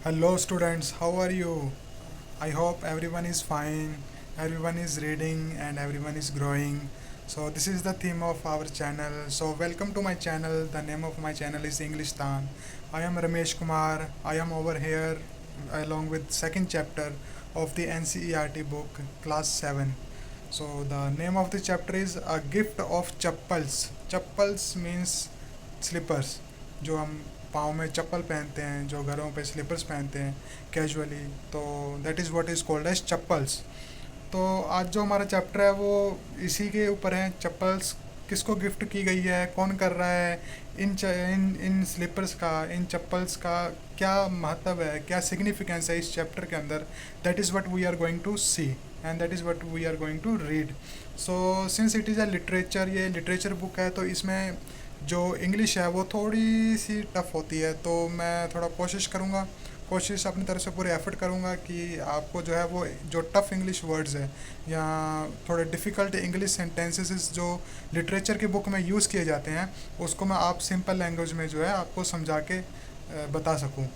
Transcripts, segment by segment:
Hello students, how are you? I hope everyone is fine, everyone is reading and everyone is growing. So this is the theme of our channel. So welcome to my channel. The name of my channel is English Tan. I am Ramesh Kumar. I am over here along with second chapter of the NCERT book class 7. So the name of the chapter is A Gift of Chappals. Chappals means slippers जो हम पाँव में चप्पल पहनते हैं, जो घरों पे slippers पहनते हैं कैजुअली, तो that is what is called as chappals. तो आज जो हमारा चैप्टर है वो इसी के ऊपर है, चप्पल्स किसको गिफ्ट की गई है, कौन कर रहा है, इन स्लीपर्स का, इन चप्पल्स का क्या महत्व है, क्या सिग्निफिकेंस है इस चैप्टर के अंदर। That is what we are going to see and that is what we are going to read. So since it is a literature, ये लिटरेचर बुक है, तो इसमें जो इंग्लिश है वो थोड़ी सी टफ़ होती है, तो मैं थोड़ा कोशिश अपनी तरफ से पूरे एफर्ट करूँगा कि आपको जो है वो जो टफ़ इंग्लिश वर्ड्स है या थोड़े डिफ़िकल्ट इंग्लिश सेंटेंसेस जो लिटरेचर की बुक में यूज़ किए जाते हैं, उसको मैं आप सिंपल लैंग्वेज में जो है आपको समझा के बता सकूँ।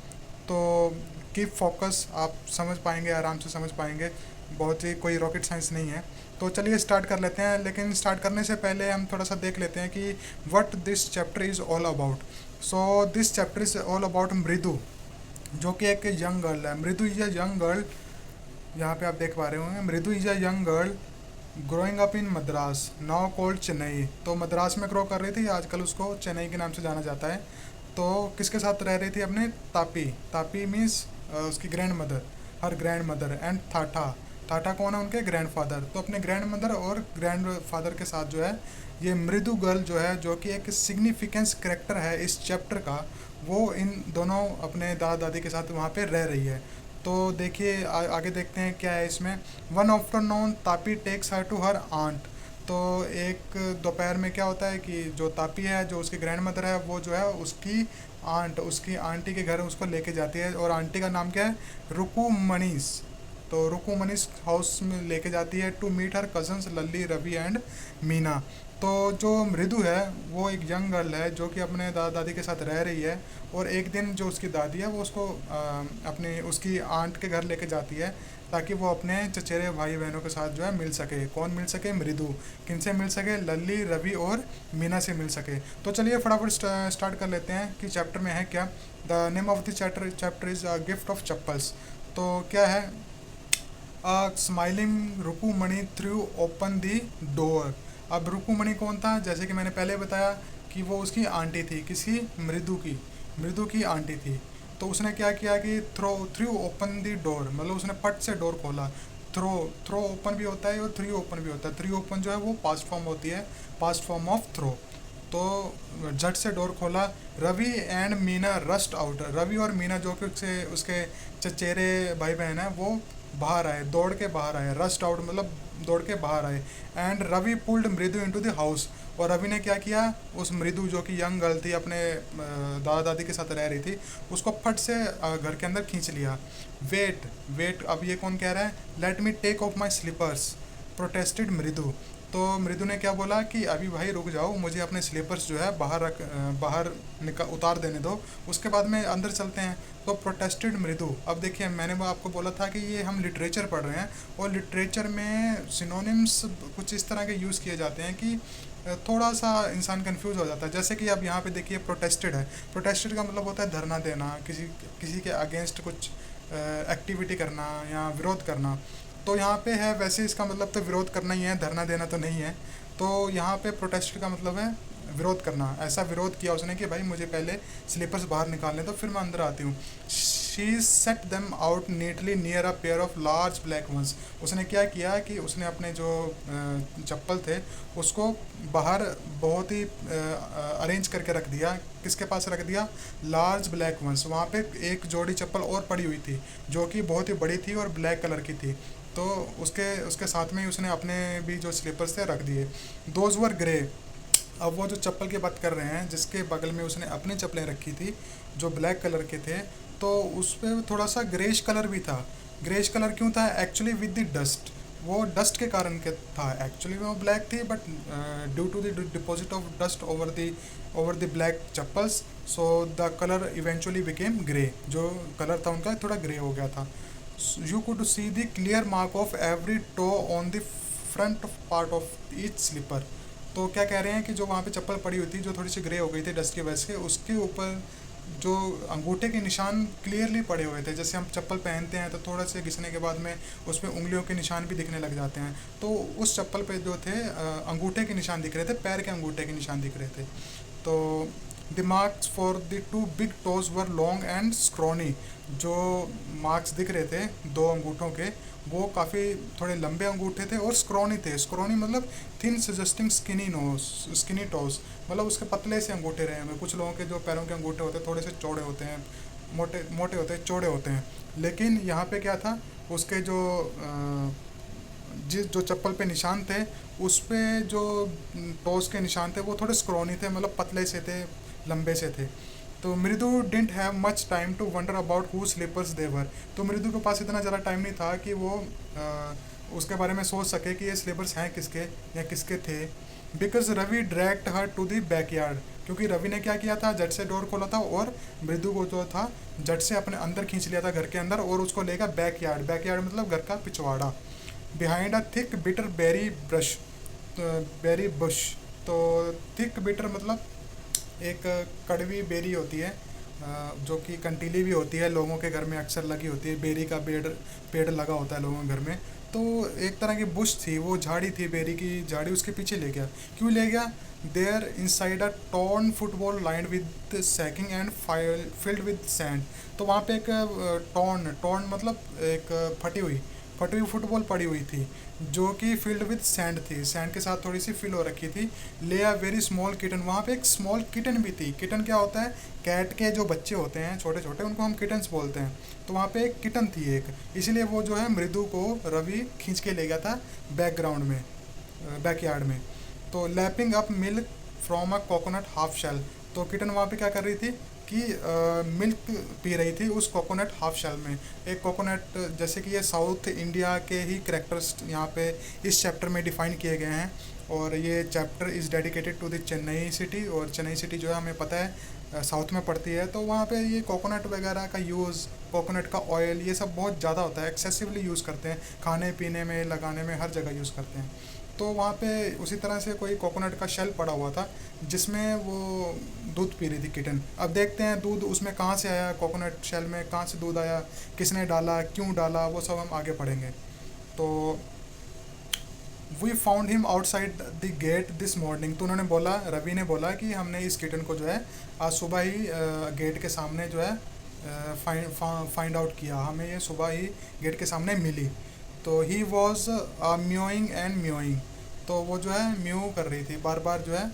तो कीप फोकस, आप समझ पाएंगे, आराम से समझ पाएंगे, बहुत ही कोई रॉकेट साइंस नहीं है। तो चलिए स्टार्ट कर लेते हैं, लेकिन स्टार्ट करने से पहले हम थोड़ा सा देख लेते हैं कि what this chapter is all about. So this chapter is all about मृदु, जो कि एक यंग गर्ल है। मृदु इज़ अ यंग गर्ल, यहाँ पे आप देख पा रहे होंगे, मृदु is a young girl growing up in Madras now called Chennai. तो मद्रास में ग्रो कर रही थी, आजकल उसको चेन्नई के नाम से जाना जाता है। तो किसके साथ रह रही थी? अपने तापी। तापी मीन्स उसकी grand mother, her grand mother, and Thatta. Thatta कौन है? उनके ग्रैंड फादर। तो अपने ग्रैंड मदर और ग्रैंड फादर के साथ जो है ये मृदु गर्ल जो है, जो कि एक सिग्निफिकेंस करेक्टर है इस चैप्टर का, वो इन दोनों अपने दादा दादी के साथ वहाँ पे रह रही है। तो देखिए आगे देखते हैं क्या है इसमें। One afternoon Tapi takes her to her aunt. तो एक दोपहर में क्या होता है कि जो तापी है, जो उसकी ग्रैंड मदर है, वो जो है उसकी आंटी के घर उसको लेके जाती है, और आंटी का नाम क्या है? रुकू मनीष। तो रुकू मनीष हाउस में लेके जाती है to meet her cousins Lalli, Ravi and Meena. तो जो मृदु है वो एक यंग गर्ल है जो कि अपने दादा दादी के साथ रह रही है, और एक दिन जो उसकी दादी है वो उसको अपनी उसकी आंट के घर लेके जाती है, ताकि वो अपने चचेरे भाई बहनों के साथ जो है मिल सके। कौन मिल सके? मृदु। किन से मिल सके? लल्ली, रवि और मीना से मिल सके। तो चलिए फटाफट स्टार्ट कर लेते हैं कि चैप्टर में है क्या। The name of the chapter is gift of chappals. तो क्या है? Smiling Rukumani threw open the door. अब रुकुमणि कौन था? जैसे कि मैंने पहले बताया कि वो उसकी आंटी थी। किसी? मृदु की आंटी थी। तो उसने क्या किया कि थ्रू ओपन दी डोर, मतलब उसने पट से डोर खोला। थ्रो थ्रो ओपन भी होता है और थ्री ओपन भी होता है। थ्री ओपन जो है वो पास्ट फॉर्म होती है, पास्ट फॉर्म ऑफ थ्रो। तो झट से डोर खोला। Ravi and Meena rushed out. Ravi और मीना जो कि उसके चचेरे भाई बहन है, वो बाहर आए, दौड़ के बाहर आए। रस्ट आउट मतलब दौड़ के बाहर आए। एंड रवि पुल्ड मृदु इनटू द हाउस। और रवि ने क्या किया? उस मृदु जो कि यंग गर्ल थी, अपने दादा दादी के साथ रह रही थी, उसको फट से घर के अंदर खींच लिया। वेट वेट, अब ये कौन कह रहा है? Let me take off my slippers protested Mridu. तो मृदु ने क्या बोला कि अभी भाई रुक जाओ, मुझे अपने स्लीपर्स जो है बाहर उतार देने दो, उसके बाद में अंदर चलते हैं। तो प्रोटेस्टेड मृदु। अब देखिए, मैंने वो आपको बोला था कि ये हम लिटरेचर पढ़ रहे हैं, और लिटरेचर में सिनोनिम्स कुछ इस तरह के यूज़ किए जाते हैं कि थोड़ा सा इंसान कंफ्यूज हो जाता है। जैसे कि अब यहाँ पे देखिए प्रोटेस्टेड है। प्रोटेस्टेड का मतलब होता है धरना देना, किसी के अगेंस्ट कुछ एक्टिविटी करना या विरोध करना। तो यहाँ पे है, वैसे इसका मतलब तो विरोध करना ही है, धरना देना तो नहीं है। तो यहाँ पे प्रोटेस्ट का मतलब है विरोध करना। ऐसा विरोध किया उसने कि भाई मुझे पहले स्लीपर्स बाहर निकालने तो फिर मैं अंदर आती हूँ। She set them out neatly near a pair of large black ones. उसने क्या किया कि उसने अपने जो चप्पल थे उसको बाहर बहुत ही अरेंज करके रख दिया। किसके पास रख दिया? Large black ones. वहाँ पे एक जोड़ी चप्पल और पड़ी हुई थी जो कि बहुत ही बड़ी थी और ब्लैक कलर की थी। तो उसके उसके साथ में ही उसने अपने भी जो स्लीपर्स थे रख दिए। Those were grey. अब वो जो चप्पल की बात कर रहे हैं, जिसके बगल में उसने अपनी चप्पलें रखी थी जो ब्लैक कलर के थे, तो उस पर थोड़ा सा ग्रेश कलर भी था। ग्रेश कलर क्यों था? Actually with the dust. वो डस्ट के कारण के था। एक्चुअली वो ब्लैक थी, but due to the deposit of dust over the black chappals, so the colour eventually became grey. जो कलर था उनका थोड़ा ग्रे हो गया था। You could see the clear mark of every toe on the front part of each slipper। तो क्या कह रहे हैं कि जो वहाँ पे चप्पल पड़ी हुई थी, जो थोड़ी सी ग्रे हो गई थी डस्ट की वजह से, उसके ऊपर जो अंगूठे के निशान क्लियरली पड़े हुए थे। जैसे हम चप्पल पहनते हैं तो थोड़ा से घिसने के बाद में उस पर उंगलियों के निशान भी दिखने लग जाते हैं, तो उस चप्पल पे जो थे अंगूठे के निशान दिख रहे थे, पैर के अंगूठे के निशान दिख रहे थे। तो the marks for the two big toes were long and scrawny. जो मार्क्स दिख रहे थे दो अंगूठों के, वो काफ़ी थोड़े लंबे अंगूठे थे और स्क्रॉनी थे। स्क्रॉनी मतलब thin suggesting skinny nose, skinny toes, मतलब उसके पतले से अंगूठे रहे हैं। कुछ लोगों के जो पैरों के अंगूठे होते हैं थोड़े से चौड़े होते हैं, मोटे मोटे होते हैं, चौड़े होते हैं। लेकिन यहाँ पे क्या था, उसके जो जिस जो चप्पल पे निशान थे, उस पे जो टोज के निशान थे वो थोड़े स्क्रॉनी थे, मतलब पतले से थे, लंबे से थे। तो Mridu didn't have much time to wonder about who slippers they were. तो मृदु के पास इतना ज़्यादा टाइम नहीं था कि वो उसके बारे में सोच सके कि ये स्लीपर्स हैं किसके या किसके थे। Because Ravi direct her to the backyard. क्योंकि रवि ने क्या किया था, झट से डोर खोला था और मृदु को जो था झट से अपने अंदर खींच लिया था, घर के अंदर, और उसको लेगा बैकयार्ड। बैकयार्ड मतलब घर का पिछवाड़ा। Behind a thick bitter berry bush. तो थिक बिटर मतलब एक कड़वी बेरी होती है, जो कि कंटीली भी होती है, लोगों के घर में अक्सर लगी होती है। बेरी का पेड़ लगा होता है लोगों के घर में। तो एक तरह की बुश थी, वो झाड़ी थी, बेरी की झाड़ी, उसके पीछे ले गया। क्यों ले गया? There inside a torn football lined with sacking and filled with sand. तो वहाँ पे एक टॉर्न मतलब एक फटी हुई फुटबॉल पड़ी हुई थी, जो कि फील्ड विद सैंड थी, सैंड के साथ थोड़ी सी फिल हो रखी थी। ले अ वेरी स्मॉल किटन। वहाँ पे एक स्मॉल किटन भी थी। किटन क्या होता है? कैट के जो बच्चे होते हैं छोटे छोटे, उनको हम किटन्स बोलते हैं। तो वहाँ पे एक किटन थी एक, इसीलिए वो जो है मृदु को रवि खींच के ले गया था बैकग्राउंड में, बैकयार्ड में। तो lapping up milk from a coconut half shell. तो किटन वहाँ पे क्या कर रही थी कि मिल्क पी रही थी उस कोकोनट हाफ शेल में। एक कोकोनट, जैसे कि ये साउथ इंडिया के ही करेक्टर्स यहाँ पे इस चैप्टर में डिफाइन किए गए हैं। और ये chapter is dedicated to the Chennai city. और चेन्नई सिटी जो है हमें पता है साउथ में पड़ती है। तो वहाँ पे ये कोकोनट वगैरह का यूज़, कोकोनट का ऑयल, ये सब बहुत ज़्यादा होता है, एक्सेसिवली यूज़ करते हैं, खाने पीने में, लगाने में, हर जगह यूज़ करते हैं। तो वहाँ पे उसी तरह से कोई कोकोनट का शेल पड़ा हुआ था, जिसमें वो दूध पी रही थी किटन। अब देखते हैं दूध उसमें कहाँ से आया, कोकोनट शेल में कहाँ से दूध आया, किसने डाला, क्यों डाला, वो सब हम आगे पढ़ेंगे। तो we found him outside the gate this morning. तो उन्होंने बोला, रवि ने बोला कि हमने इस किटन को जो है आज सुबह ही गेट के सामने जो है फाइंड आउट किया, हमें ये सुबह ही गेट के सामने मिली। तो ही वॉज म्योइंग एंड म्योइंग। तो वो जो है म्यू कर रही थी, बार बार जो है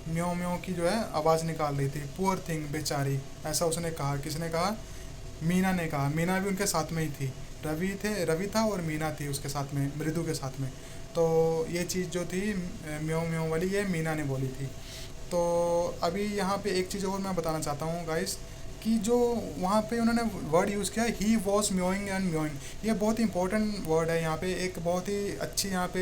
म्यो म्यो की जो है आवाज़ निकाल रही थी। पुअर थिंग, बेचारी, ऐसा उसने कहा। किसने कहा? मीना ने कहा। मीना भी उनके साथ में ही थी। रवि था और मीना थी उसके साथ में, मृदु के साथ में। तो ये चीज़ जो थी म्यो म्यो वाली, ये मीना ने बोली थी। तो अभी यहाँ पे एक चीज़ और मैं बताना चाहता हूँ गाइस, कि जो वहाँ पे उन्होंने वर्ड यूज़ किया, ही वॉज म्योइंग एंड म्योइंग, ये बहुत इंपॉर्टेंट वर्ड है। यहाँ पे एक बहुत ही अच्छी, यहाँ पे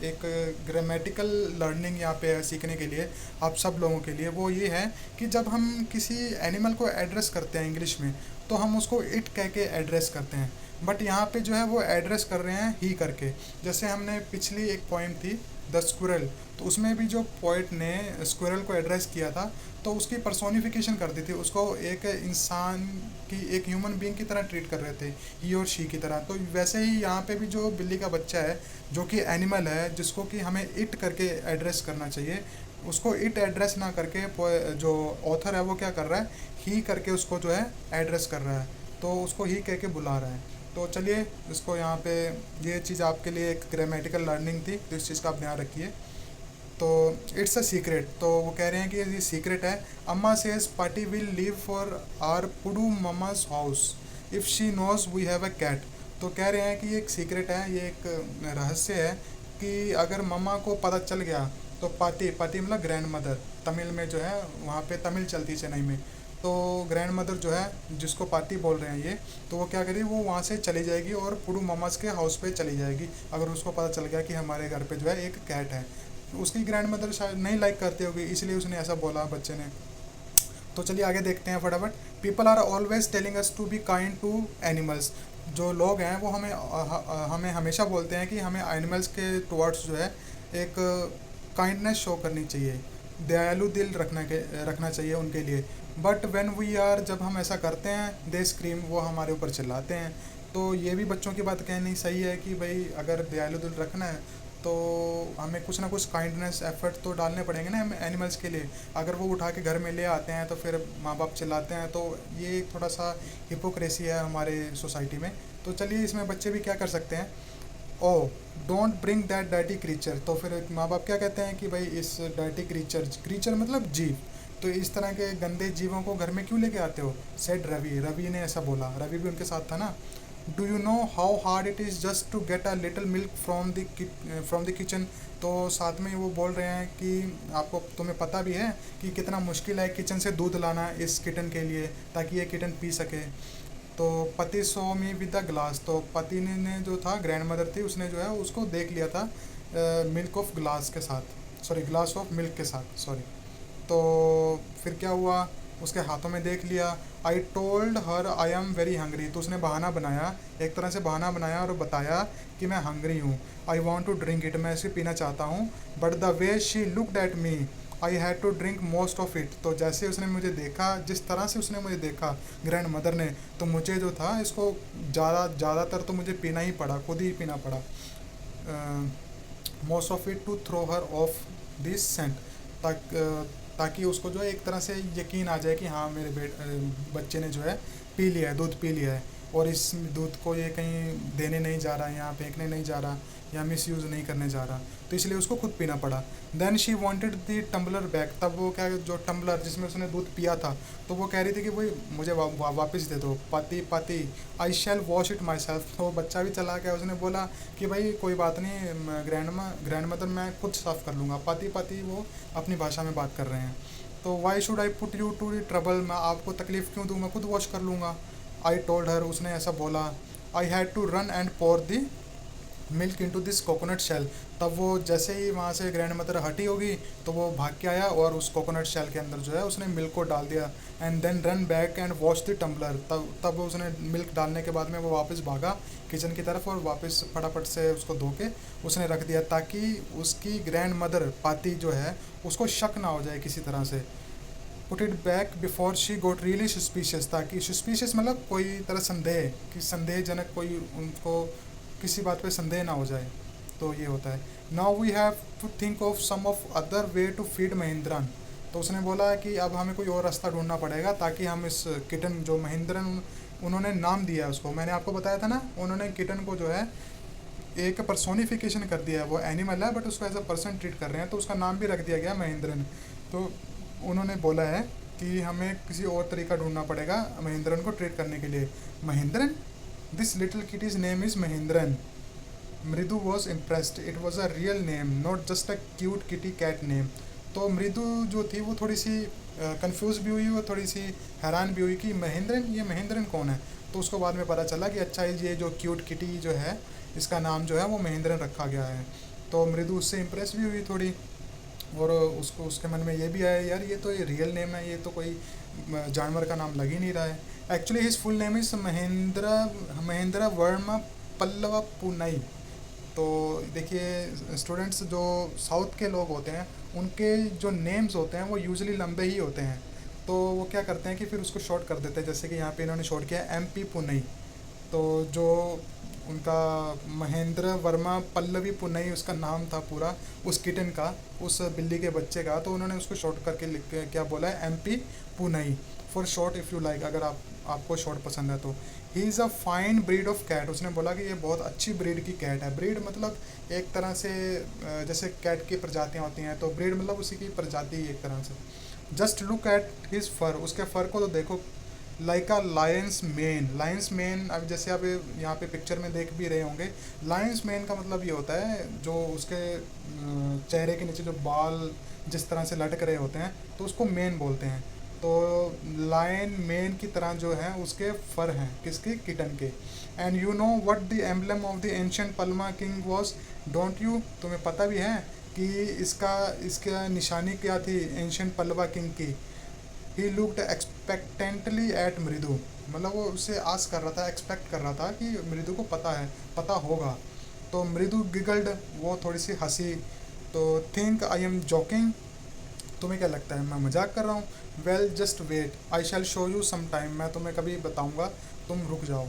एक ग्रामेटिकल लर्निंग यहाँ पे है सीखने के लिए आप सब लोगों के लिए। वो ये है कि जब हम किसी एनिमल को एड्रेस करते हैं इंग्लिश में, तो हम उसको इट कह के एड्रेस करते हैं, बट यहाँ पे जो है वो एड्रेस कर रहे हैं ही करके। जैसे हमने पिछली एक पोइम थी द स्क्विरल, तो उसमें भी जो पोइट ने स्क्विरल को एड्रेस किया था, तो उसकी पर्सोनिफिकेशन कर दी थी, उसको एक इंसान की, एक ह्यूमन बीइंग की तरह ट्रीट कर रहे थे, ही और शी की तरह। तो वैसे ही यहाँ पे भी जो बिल्ली का बच्चा है, जो कि एनिमल है, जिसको कि हमें इट करके एड्रेस करना चाहिए, उसको इट एड्रेस ना करके जो ऑथर है वो क्या कर रहा है, ही करके उसको जो है एड्रेस कर रहा है, तो उसको ही कह के बुला रहा है। तो चलिए इसको यहाँ पे, ये चीज़ आपके लिए एक ग्रामेटिकल लर्निंग थी, तो इस चीज़ का आप ध्यान रखिए। तो इट्स अ सीक्रेट, तो वो कह रहे हैं कि ये सीक्रेट है। Amma says Paati will leave for R Pudu Mama's house if she knows we have a cat. तो कह रहे हैं कि ये एक सीक्रेट है, ये एक रहस्य है कि अगर मम्मा को पता चल गया, तो पार्टी, पार्टी मतलब ग्रैंड मदर, तमिल में जो है वहाँ पे तमिल चलती है चेन्नई में, तो ग्रैंड मदर जो है, जिसको पाती बोल रहे हैं ये, तो वो क्या करेगी, वो वहाँ से चली जाएगी और पुडू मामास के हाउस पे चली जाएगी अगर उसको पता चल गया कि हमारे घर पे जो है एक कैट है। उसकी ग्रैंड मदर शायद नहीं लाइक करती होगी, इसलिए उसने ऐसा बोला बच्चे ने। तो चलिए आगे देखते हैं फटाफट। People are always telling us to be kind to animals. जो लोग हैं वो हमें हमेशा बोलते हैं कि हमें एनिमल्स के टुवर्ड्स जो है एक काइंडनेस शो करनी चाहिए, दयालु दिल रखना चाहिए उनके लिए। बट वेन वी आर, जब हम ऐसा करते हैं, दे स्क्रीम, वो हमारे ऊपर चिल्लाते हैं। तो ये भी बच्चों की बात कहनी सही है कि भाई अगर दयालु दिल रखना है तो हमें कुछ ना कुछ काइंडनेस एफर्ट तो डालने पड़ेंगे ना एनिमल्स के लिए। अगर वो उठा के घर में ले आते हैं तो फिर माँ बाप चिल्लाते हैं, तो ये थोड़ा सा हिपोक्रेसी है हमारे सोसाइटी में। तो चलिए इसमें बच्चे भी क्या कर सकते हैं। Oh, don't bring that dirty creature. तो फिर माँ बाप क्या कहते हैं कि भाई इस डर्टी क्रीचर, क्रीचर मतलब जीव, तो इस तरह के गंदे जीवों को घर में क्यों लेके आते हो। सेड रवि, रवि ने ऐसा बोला, रवि भी उनके साथ था ना। Do you know how hard it is just to get a little milk from the kitchen. तो साथ में वो बोल रहे हैं कि आपको, तुम्हें पता भी है कि कितना मुश्किल है किचन से दूध लाना इस किटन के लिए, ताकि ये किटन पी सके। तो पति सो मी विद द ग्लास। तो पति ने जो था, ग्रैंड मदर थी, उसने जो है उसको देख लिया था मिल्क ऑफ ग्लास के साथ, सॉरी ग्लास ऑफ मिल्क के साथ, सॉरी। तो फिर क्या हुआ, उसके हाथों में देख लिया। I told her I am very hungry. तो उसने बहाना बनाया, एक तरह से बहाना बनाया और बताया कि मैं हंग्री हूँ। I want to drink it, मैं इसे पीना चाहता हूँ। But the way she looked at me I had to drink most of it. तो जैसे उसने मुझे देखा, जिस तरह से उसने मुझे देखा ग्रैंड मदर ने, तो मुझे जो था इसको ज़्यादातर तो मुझे पीना ही पड़ा, खुद ही पीना पड़ा। Most of it to throw her off this scent, ताकि उसको जो है एक तरह से यकीन आ जाए कि हाँ मेरे बच्चे ने जो है पी लिया है, दूध पी लिया है, और इस दूध को ये कहीं देने नहीं जा रहा, यहाँ फेंकने नहीं जा रहा, या मिस यूज़ नहीं करने जा रहा। तो इसलिए उसको खुद पीना पड़ा। Then she wanted the tumbler back. तब वो क्या, जो टम्बलर जिसमें उसने दूध पिया था, तो वो कह रही थी कि भाई मुझे वापस दे दो। पाती पाती आई शैल वॉश इट माई सेल्फ। तो बच्चा भी चला गया, उसने बोला कि भाई कोई बात नहीं ग्रैंड मदर, मैं खुद साफ़ कर लूँगा। पाती पाती वो अपनी भाषा में बात कर रहे हैं। तो why should I put you to trouble, मैं आपको तकलीफ़ क्यों दूँ, मैं खुद वॉश कर लूँगा। आई टोल्ड हर, उसने ऐसा बोला। I had to run and pour the milk into this coconut shell. तब वो जैसे ही वहाँ से ग्रैंड मदर हटी होगी, तो वो भाग के आया और उस कोकोनट शेल के अंदर जो है उसने मिल्क को डाल दिया। And then run back and wash the tumbler. तब उसने मिल्क डालने के बाद में वो वापस भागा किचन की तरफ, और वापस फटाफट से उसको धो के उसने रख दिया, ताकि उसकी ग्रैंड मदर पाती जो है उसको शक ना हो जाए किसी तरह से। Put it back before she got really suspicious, ताकि सस्पिशियस मतलब कोई तरह संदेह, कि संदेहजनक कोई उनको किसी बात पे संदेह ना हो जाए। तो ये होता है। Now we have to think of some of other way to feed Mahendran. तो उसने बोला कि अब हमें कोई और रास्ता ढूंढना पड़ेगा, ताकि हम इस किटन, जो महेंद्रन उन्होंने नाम दिया है उसको, मैंने आपको बताया था ना, उन्होंने किटन को जो है एक पर्सोनिफिकेशन कर दिया है। वो एनिमल है बट उसको एज अ पर्सन ट्रीट कर रहे हैं, तो उसका नाम भी रख दिया गया महेंद्रन। तो उन्होंने बोला है कि हमें किसी और तरीका ढूंढना पड़ेगा महेंद्रन को ट्रीट करने के लिए। Mahendran, this little kitty's name is Mahendran. Mridu was impressed, it was a real name, not just a cute kitty cat name. तो मृदु जो थी वो थोड़ी सी कंफ्यूज भी हुई और थोड़ी सी हैरान भी हुई कि महेंद्रन, ये महेंद्रन कौन है। तो उसको बाद में पता चला कि अच्छा ये जो क्यूट किटी जो है, इसका नाम जो है वो महेंद्रन रखा गया है। तो मृदु उससे इम्प्रेस भी हुई थोड़ी, और उसको उसके मन में ये भी आया, यार ये तो ये रियल नेम है, ये तो कोई जानवर का नाम लग ही नहीं रहा है। Actually his full name is Mahendra Varma Pallava Punai. तो देखिए स्टूडेंट्स, जो साउथ के लोग होते हैं उनके जो नेम्स होते हैं वो यूजुअली लंबे ही होते हैं। तो वो क्या करते हैं कि फिर उसको शॉर्ट कर देते हैं, जैसे कि यहाँ पे इन्होंने शॉर्ट किया एम पी पुनई। तो जो उनका महेंद्र वर्मा पल्लवी पुनई उसका नाम था पूरा, उस किटन का, उस बिल्ली के बच्चे का, तो उन्होंने उसको शॉर्ट करके लिख के क्या बोला है, M P Punai for short if you like, अगर आपको शॉर्ट पसंद है तो। He is a fine breed of cat. उसने बोला कि ये बहुत अच्छी ब्रीड की कैट है। ब्रीड मतलब एक तरह से जैसे कैट की प्रजातियाँ होती हैं, तो ब्रीड मतलब उसी की प्रजाति ही एक तरह से। जस्ट लुक एट हिज फर, उसके फर को तो देखो। लाइक अ लायंस मेन, लायंस मेन, अब जैसे आप यहाँ पे पिक्चर में देख भी रहे होंगे, लायंस मेन का मतलब ये होता है जो उसके चेहरे के नीचे जो बाल जिस तरह से लटक रहे होते हैं, तो उसको मेन बोलते हैं। तो लायन मेन की तरह जो है उसके फर हैं, किसके, किटन के। And you know what the emblem of the ancient Palma king was, don't you, तुम्हें पता भी है कि इसका इसका निशानी क्या थी एंशिएंट पल्लवा किंग की। ही लुक्ड एक्सपेक्टेंटली एट मृदु, मतलब वो उससे आस कर रहा था, एक्सपेक्ट कर रहा था कि मृदु को पता है, पता होगा। तो मृदु गिगल्ड, वो थोड़ी सी हंसी। तो थिंक आई एम जोकिंग, तुम्हें क्या लगता है मैं मजाक कर रहा हूँ। Well just wait I shall show you some time, मैं तुम्हें कभी बताऊँगा, तुम रुक जाओ।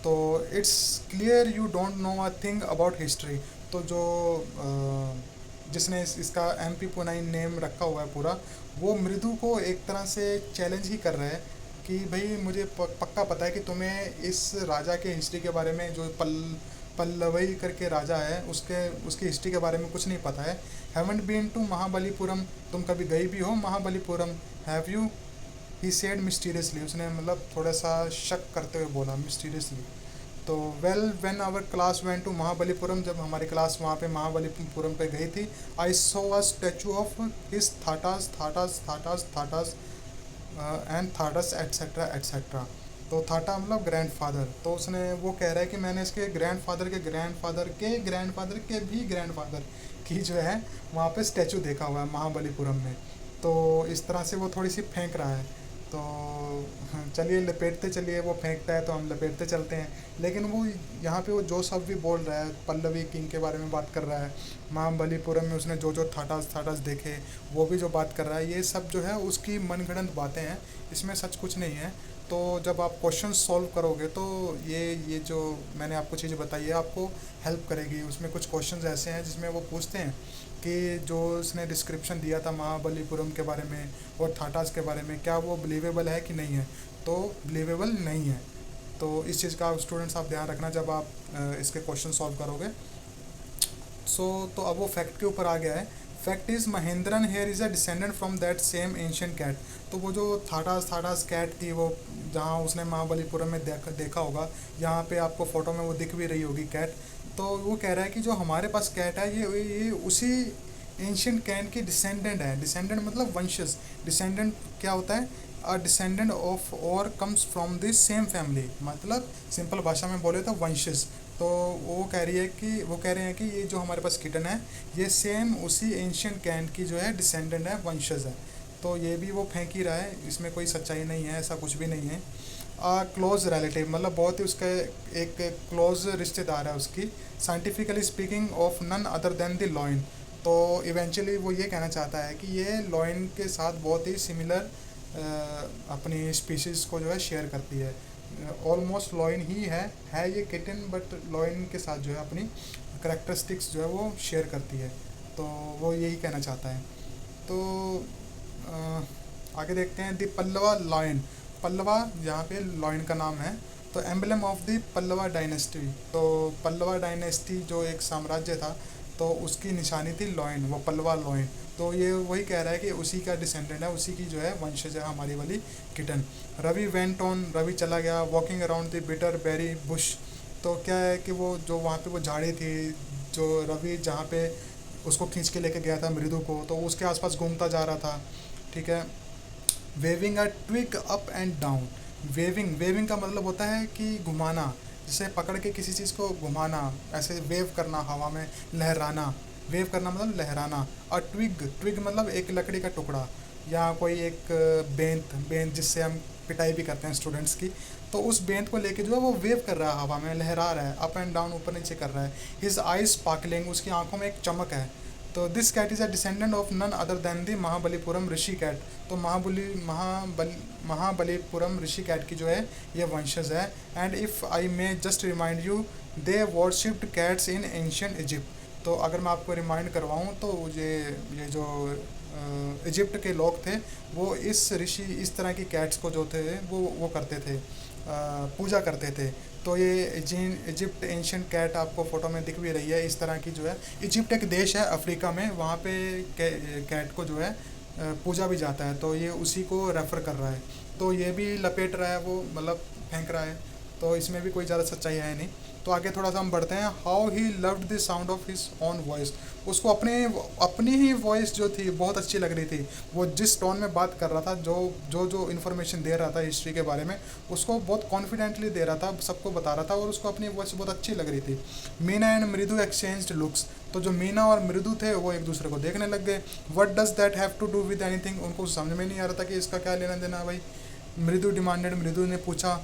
तो it's clear you don't know a thing about history. तो जो जिसने इसका एम पी पुनाइन नेम रखा हुआ है पूरा, वो मृदु को एक तरह से चैलेंज ही कर रहा है कि भाई मुझे पक्का पता है कि तुम्हें इस राजा के हिस्ट्री के बारे में, जो पल्लवई करके राजा है उसके उसकी हिस्ट्री के बारे में कुछ नहीं पता है। हैवंट बीन टू महाबलीपुरम, तुम कभी गई भी हो Mahabalipuram, have you, he said mysteriously, उसने मतलब थोड़ा सा शक करते हुए बोला मिस्टीरियसली। तो well when our class went to Mahabalipuram, जब हमारी क्लास वहाँ पे महाबलीपुरम पे गई थी, I saw a statue of his Thatha's Thatha's Thatha's Thatha's and Thatha's etcetera etcetera. तो थाटा मतलब ग्रैंडफादर, तो उसने वो कह रहा है कि मैंने इसके ग्रैंडफादर के ग्रैंडफादर के ग्रैंडफादर के भी ग्रैंडफादर की जो है वहाँ पे स्टैचू देखा हुआ है महाबलीपुरम में। तो इस तरह से वो थोड़ी सी फेंक रहा है। तो चलिए लपेटते चलिए, वो फेंकता है तो हम लपेटते चलते हैं। लेकिन वो यहाँ पे वो जो सब भी बोल रहा है, पल्लवी किंग के बारे में बात कर रहा है, महाबलीपुरम में उसने जो जो थाटास थाटास देखे वो भी जो बात कर रहा है, ये सब जो है उसकी मनगढ़ंत बातें हैं, इसमें सच कुछ नहीं है। तो जब आप क्वेश्चन सॉल्व करोगे तो ये जो मैंने आपको चीज़ें बताई है आपको हेल्प करेगी। उसमें कुछ क्वेश्चंस ऐसे हैं जिसमें वो पूछते हैं कि जो उसने डिस्क्रिप्शन दिया था महाबलीपुरम के बारे में और थाटास के बारे में, क्या वो बिलीवेबल है कि नहीं है। तो बिलीवेबल नहीं है। तो इस चीज़ का स्टूडेंट्स आप ध्यान रखना जब आप इसके क्वेश्चन सॉल्व करोगे। तो अब वो फैक्ट के ऊपर आ गया है। Fact is Mahendran here is a descendant from that same ancient cat. तो वो जो थाटास थाटास कैट थी, वो जहाँ उसने महाबलीपुरम में देखा होगा, यहाँ पे आपको फ़ोटो में वो दिख भी रही होगी कैट। तो वो कह रहा है कि जो हमारे पास कैट है ये उसी एंशियंट कैट की डिसेंडेंट है। डिसेंडेंट मतलब वंशज, डिसेंडेंट क्या होता है, अ डिसेंडेंट ऑफ और comes from this same family, मतलब सिंपल भाषा में बोले तो वंशज। तो वो कह रहे हैं कि ये जो हमारे पास किटन है ये सेम उसी एंशियंट कैट की जो है डिसेंडेंट है, वंशज है। तो ये भी वो फेंक ही रहा है, इसमें कोई सच्चाई नहीं है, ऐसा कुछ भी नहीं है। क्लोज रिलेटिव मतलब बहुत ही उसका एक क्लोज रिश्तेदार है उसकी, scientifically speaking of none other than the lion. तो इवेंचुअली वो ये कहना चाहता है कि ये लॉइन के साथ बहुत ही सिमिलर अपनी स्पीशीज़ को जो है शेयर करती है। ऑलमोस्ट लॉइन ही है ये किटन, बट लॉइन के साथ जो है अपनी करेक्टरिस्टिक्स जो है वो शेयर करती है। तो वो यही कहना चाहता है। तो आगे देखते हैं द पल्लवा लॉयन, पल्लवा यहाँ पे लॉयन का नाम है। तो emblem of the Pallava dynasty, तो पल्लवा डायनेस्टी जो एक साम्राज्य था तो उसकी निशानी थी लॉयन, वो पल्लवा लॉयन। तो ये वही कह रहा है कि उसी का डिसेंडेंट है, उसी की जो है वंशज है हमारी वाली किटन। रवि वेंट ऑन, रवि चला गया, walking around the bitter berry bush. तो क्या है कि वो जो वहाँ पे वो झाड़ी थी, जो रवि जहाँ पे उसको खींच के लेके गया था मृदु को, तो उसके आसपास घूमता जा रहा था, ठीक है। Waving a twig up and down, waving का मतलब होता है कि घुमाना, जैसे पकड़ के किसी चीज़ को घुमाना, ऐसे वेव करना, हवा में लहराना। वेव करना मतलब लहराना। और ट्विग मतलब एक लकड़ी का टुकड़ा या कोई एक बेंत जिससे हम पिटाई भी करते हैं स्टूडेंट्स की। तो उस बेंत को लेके जो है वो वेव कर रहा है, हवा में लहरा रहा है, अप एंड डाउन, ऊपर नीचे कर रहा है। हिज आइज स्पार्कलिंग, उसकी आंखों में एक चमक है। तो this cat is a descendant of none other than the Mahabalipuram Rishi cat. तो महाबलीपुरम ऋषि कैट की जो है ये वंशज है। And if I may just remind you, they worshipped cats in ancient Egypt. तो अगर मैं आपको रिमाइंड करवाऊँ तो ये जो इजिप्ट के लोग थे वो इस तरह की कैट्स को जो थे वो करते थे, पूजा करते थे। तो ये इजिप्ट एंशियंट कैट आपको फ़ोटो में दिख भी रही है इस तरह की जो है। इजिप्ट एक देश है अफ्रीका में, वहाँ पे कैट को जो है पूजा भी जाता है, तो ये उसी को रेफ़र कर रहा है। तो ये भी लपेट रहा है वो, मतलब फेंक रहा है, तो इसमें भी कोई ज़्यादा सच्चाई है नहीं। तो आगे थोड़ा सा हम बढ़ते हैं। How he loved the sound of his own voice, उसको अपनी ही वॉइस जो थी बहुत अच्छी लग रही थी। वो जिस टोन में बात कर रहा था, जो इन्फॉर्मेशन दे रहा था हिस्ट्री के बारे में, उसको बहुत कॉन्फिडेंटली दे रहा था, सबको बता रहा था, और उसको अपनी वॉइस बहुत अच्छी लग रही थी। मीना एंड मृदु एक्सचेंज्ड लुक्स, तो जो मीना और मृदु थे वो एक दूसरे को देखने लग गए। What does that have to do with anything, उनको समझ में नहीं आ रहा था कि इसका क्या लेना देना है भाई। मृदु डिमांडेड, मृदु ने पूछा,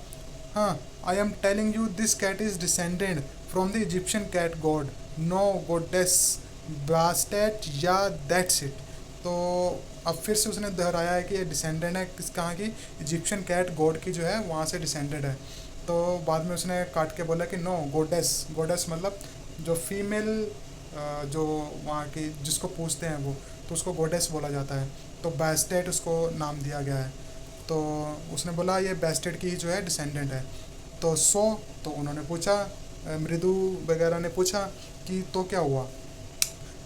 हाँ, I am telling you this cat is descended from the Egyptian cat god, no goddess Bastet या दैट्स इट। तो अब फिर से उसने दोहराया है कि ये डिसेंडेंट है किस, कहाँ की, इजिप्शियन कैट गॉड की जो है वहाँ से डिसेंडेड है। तो बाद में उसने काट के बोला कि नो गोडेस, गोडेस मतलब जो फीमेल जो वहाँ की जिसको पूछते हैं वो, तो उसको गोडेस बोला जाता है। तो बैस्टेट उसको नाम दिया गया है। तो उसने बोला ये बैस्टेट की ही जो है डिसेंडेंट है। तो तो उन्होंने पूछा, मृदु वगैरह ने पूछा कि तो क्या हुआ।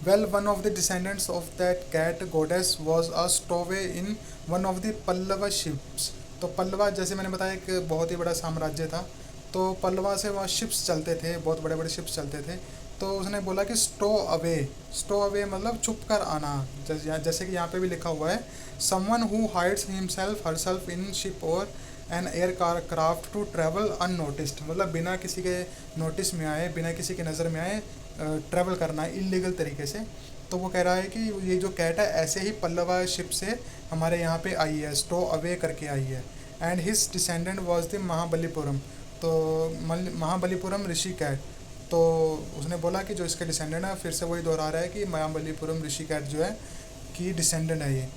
Well, one of the descendants of that cat goddess was a stowaway in one of the Pallava ships. तो पल्लवा, जैसे मैंने बताया, एक बहुत ही बड़ा साम्राज्य था। तो पल्लवा से वहाँ शिप्स चलते थे, बहुत बड़े बड़े शिप्स चलते थे। तो उसने बोला कि स्टो अवे मतलब छुप कर आना, जैसे कि यहाँ पे भी लिखा हुआ है, someone who hides himself herself in ship or an air car craft to travel unnoticed, मतलब बिना किसी के नोटिस में आए, बिना किसी के नज़र में आए ट्रैवल करना है इलीगल तरीके से। तो वो कह रहा है कि ये जो कैट है ऐसे ही पल्लवा शिप से हमारे यहाँ पे आई है, स्टो अवे करके आई है। And his descendant was the Mahabalipuram, तो महाबलीपुरम ऋषि कैट। तो उसने बोला कि जो इसके डिसेंडेंट है, फिर से वही दोहरा रहा है कि महाबलीपुरम ऋषि कैट जो है कि डिसेंडेंट है ये।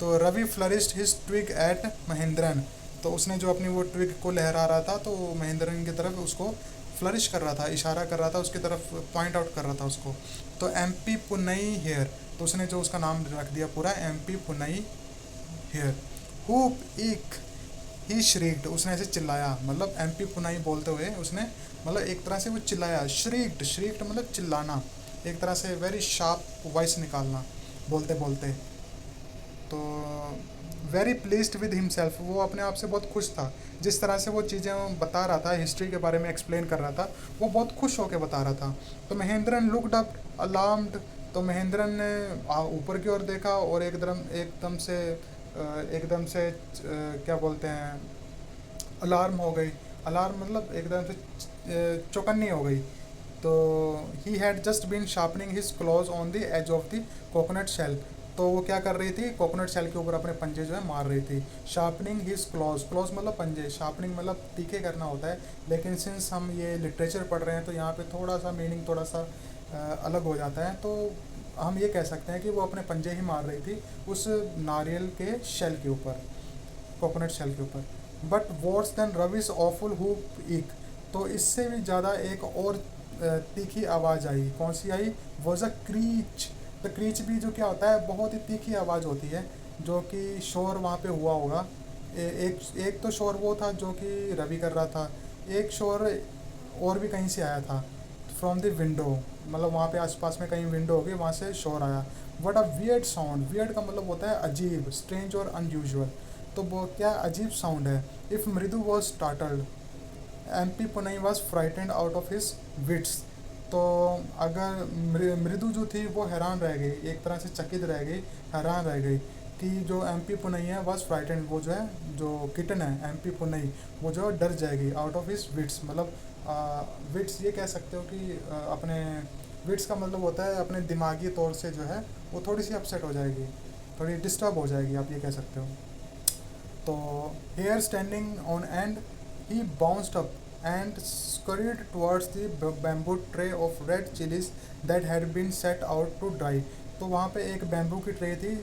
तो Ravi flourished his twig at Mahendran, तो उसने जो अपनी वो ट्विग को लहरा रहा था, तो महेंद्रन की तरफ उसको फ्लरिश कर रहा था, इशारा कर रहा था, उसकी तरफ पॉइंट आउट कर रहा था उसको। तो एमपी पुनई हेयर, तो उसने जो उसका नाम रख दिया पूरा, एमपी पुनई हेयर। हुप ईक ही श्रीक्ड, उसने ऐसे चिल्लाया, मतलब एमपी पुनाई बोलते हुए उसने, मतलब एक तरह से वो चिल्लाया। श्रीक्ड मतलब चिल्लाना, एक तरह से वेरी शार्प वॉइस निकालना बोलते बोलते। तो वेरी प्लीज्ड विद हिमसेल्फ, वो अपने आप से बहुत खुश था, जिस तरह से वो चीज़ें बता रहा था, हिस्ट्री के बारे में एक्सप्लेन कर रहा था, वो बहुत खुश होकर बता रहा था। तो महेंद्रन लुक्ड अप अलार्म्ड, तो महेंद्रन ने ऊपर की ओर देखा और एकदम से क्या बोलते हैं, अलार्म हो गई। अलार्म मतलब एकदम से चौकन्नी हो गई। तो he had just been sharpening his claws on the edge of the coconut shell, तो वो क्या कर रही थी, कोकोनट शेल के ऊपर अपने पंजे जो है मार रही थी। शार्पनिंग हिज क्लॉज, क्लॉज मतलब पंजे, शार्पनिंग मतलब तीखे करना होता है, लेकिन सिंस हम ये लिटरेचर पढ़ रहे हैं तो यहाँ पे थोड़ा सा मीनिंग थोड़ा सा अलग हो जाता है। तो हम ये कह सकते हैं कि वो अपने पंजे ही मार रही थी उस नारियल के शेल के ऊपर, कोकोनट शेल के ऊपर। But worse than Ravi's awful whoop eek, तो इससे भी ज़्यादा एक और तीखी आवाज़ आई। कौन सी आई, वॉज अ क्रीच। तो क्रीच भी जो क्या होता है, बहुत ही तीखी आवाज़ होती है, जो कि शोर वहाँ पे हुआ होगा। एक तो शोर वो था जो कि रवि कर रहा था, एक शोर और भी कहीं से आया था, फ्रॉम द विंडो, मतलब वहाँ पे आसपास में कहीं विंडो होगी, वहाँ से शोर आया। What a weird sound, weird का मतलब होता है अजीब, स्ट्रेंज और अनयूजुअल। तो वो क्या अजीब साउंड है। If Mridu was startled, M P Punai was frightened out of his wits, तो अगर मृदु जो थी वो हैरान रह गई, एक तरह से चकित रह गई, हैरान रह गई कि जो एमपी पुनई है वॉज फ्राइटेंड, वो जो है जो किटन है एमपी पुनई, वो जो डर जाएगी, आउट ऑफ हिज विट्स मतलब विट्स ये कह सकते हो कि अपने विट्स का मतलब होता है अपने दिमागी तौर से जो है वो थोड़ी सी अपसेट हो जाएगी, थोड़ी डिस्टर्ब हो जाएगी, आप ये कह सकते हो। तो hair standing on end he bounced up and scurried towards the bamboo tray of red chilies that had been set out to dry। तो वहाँ पे एक बैम्बू की ट्रे थी,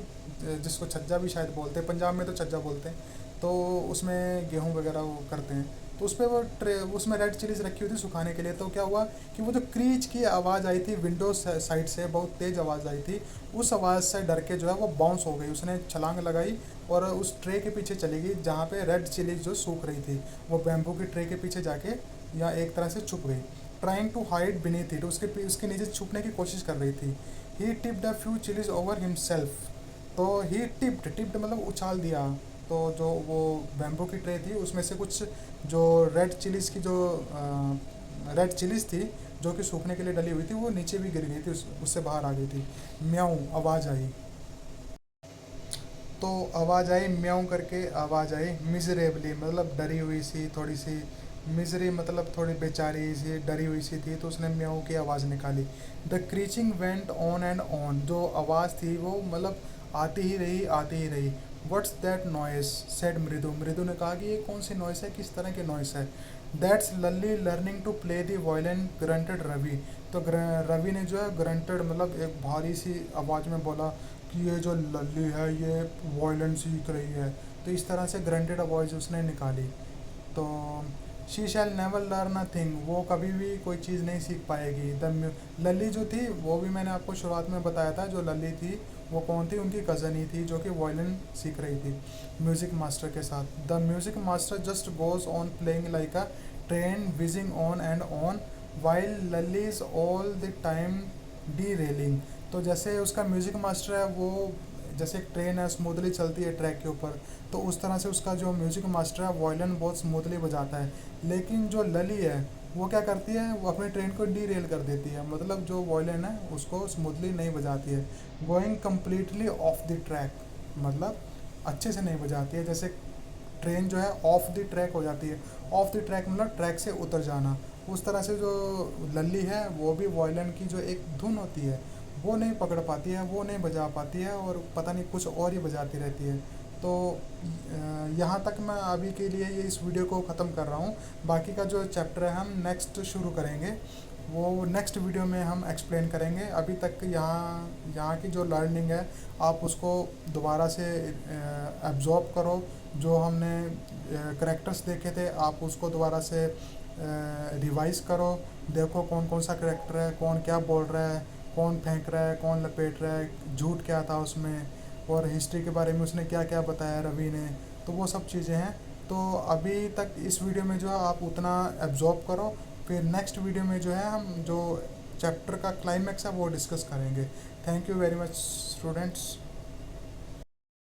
जिसको छज्जा भी शायद बोलते हैं, पंजाब में तो छज्जा बोलते हैं, तो उसमें गेहूँ वगैरह वो करते हैं। तो उस पर वो ट्रे, उसमें रेड चिलीज रखी हुई थी सुखाने के लिए। तो क्या हुआ कि वो जो क्रीच की आवाज़ आई थी विंडो साइड से, बहुत तेज़ आवाज़ आई थी, उस आवाज़ से डर के जो है वो बाउंस हो गई, उसने छलांग लगाई और उस ट्रे के पीछे चली गई जहाँ पे रेड चिलीज जो सूख रही थी, वो बैम्बू की ट्रे के पीछे जाके या एक तरह से छुप गई। Trying to hide beneath it, उसके नीचे छुपने की कोशिश कर रही थी। He tipped a few chillies over himself, तो ही टिप्ड मतलब उछाल दिया। तो जो वो बैम्बू की ट्रे थी उसमें से कुछ जो रेड चिलीज़ की जो रेड चिलीज थी जो कि सूखने के लिए डली हुई थी, वो नीचे भी गिर गई थी, उससे बाहर आ गई थी। म्याऊं आवाज़ आई, तो आवाज़ आई म्याऊं करके आवाज़ आई, मिजरेबली मतलब डरी हुई सी थोड़ी सी, मिजरी मतलब थोड़ी बेचारी सी डरी हुई सी थी, तो उसने म्याऊं की आवाज़ निकाली। The screeching went on and on, जो आवाज़ थी वो मतलब आती ही रही आती ही रही। व्हाट्स दैट नॉइस सेड मृदु, मृदु ने कहा कि ये कौन सी नॉइस है, किस तरह की नॉइस है। That's Lalli learning to play the violin grunted Ravi, तो रवि ने जो है ग्रंटेड मतलब एक भारी सी आवाज़ में बोला कि ये जो लल्ली है ये वायलिन सीख रही है। तो इस तरह से ग्रंटेड आवाज़ उसने निकाली। तो she shell never learn a thing, वो कभी भी कोई चीज़ नहीं सीख पाएगी। लल्ली जो थी वो भी मैंने आपको शुरुआत में बताया था, जो लल्ली थी वो कौन थी, उनकी कज़न ही थी जो कि वायलिन सीख रही थी म्यूज़िक मास्टर के साथ। The music master just goes on playing like a train wheezing on and on while Lalli is all the time D railing, तो जैसे उसका म्यूज़िक मास्टर है वो जैसे एक ट्रेन है स्मूथली चलती है ट्रैक के ऊपर, तो उस तरह से उसका जो म्यूज़िक मास्टर है वायलिन बहुत स्मूथली बजाता है। लेकिन जो लली है वो क्या करती है, वो अपनी ट्रेन को डी रेल कर देती है, मतलब जो वायलिन है उसको स्मूथली नहीं बजाती है। Going completely of the track, मतलब अच्छे से नहीं बजाती है, जैसे ट्रेन जो है ऑफ द ट्रैक हो जाती है। ऑफ द ट्रैक मतलब ट्रैक से उतर जाना। उस तरह से जो लल्ली है वो भी वायलिन की जो एक धुन होती है वो नहीं पकड़ पाती है, वो नहीं बजा पाती है, और पता नहीं कुछ और ही बजाती रहती है। तो यहाँ तक मैं अभी के लिए ये इस वीडियो को ख़त्म कर रहा हूँ। बाकी का जो चैप्टर है हम नेक्स्ट शुरू करेंगे, वो नेक्स्ट वीडियो में हम एक्सप्लेन करेंगे। अभी तक यहाँ यहाँ की जो लर्निंग है आप उसको दोबारा से एब्जॉर्ब करो। जो हमने करेक्टर्स देखे थे आप उसको दोबारा से रिवाइज़ करो, देखो कौन कौन सा करेक्टर है, कौन क्या बोल रहा है, कौन फेंक रहा है, कौन लपेट रहा है, झूठ क्या था उसमें, और हिस्ट्री के बारे में उसने क्या क्या बताया रवि ने। तो वो सब चीज़ें हैं। तो अभी तक इस वीडियो में जो है आप उतना एब्जॉर्ब करो, फिर नेक्स्ट वीडियो में जो है हम जो चैप्टर का क्लाइमैक्स है वो डिस्कस करेंगे। Thank you very much students.